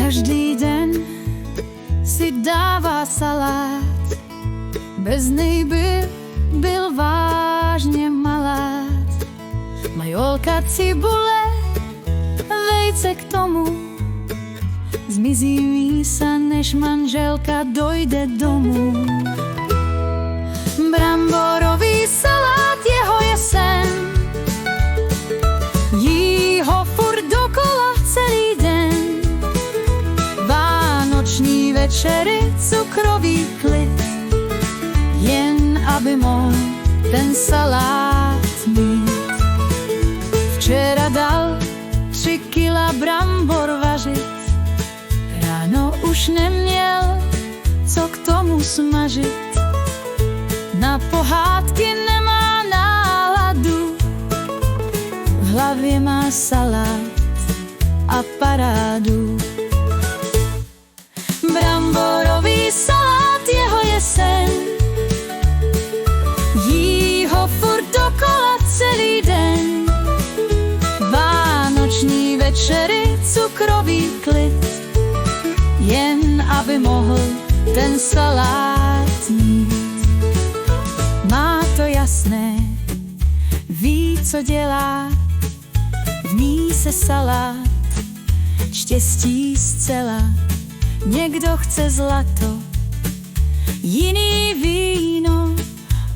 Každý deň si dáva salát, bez nej by byl vážne malát. Majolka, cibule, vejce k tomu, zmizí mi sa, než manželka dojde domů. Bramborový salát, jeho je sen, jí ho furt dokola celý den. Vánoční večery, cukrový klid, jen aby mohl ten salát mít. Včera dal 3 kila brambor vařit, ráno už neměl co k tomu smažit. Na pohádky nemá náladu, v hlavě má salát a parádu. Bramborový salát, jeho je sen, jí ho furt dokola celý den. Vánoční večery, cukrový klid, jen aby mohl ten salát mít. Má to jasné, ví, co dělá, v ní se salát štěstí zcela. Někdo chce zlato, jiný víno,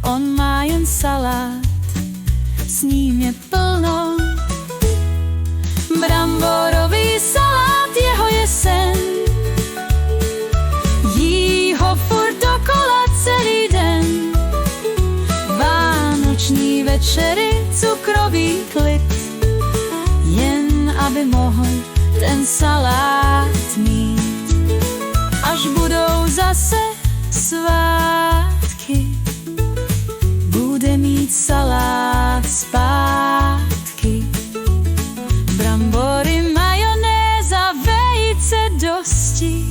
on má jen salát, s ním je plno. Bramborový salát, jeho je sen, jí ho furt dokola celý den. Vánoční večery, cukrový klid, jen aby mohl ten salát mít. Až budou zase svátky, bude mít salát zpátky. Brambory, majonéza, vejce dosti,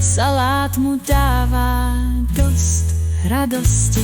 salát mu dává dost radosti.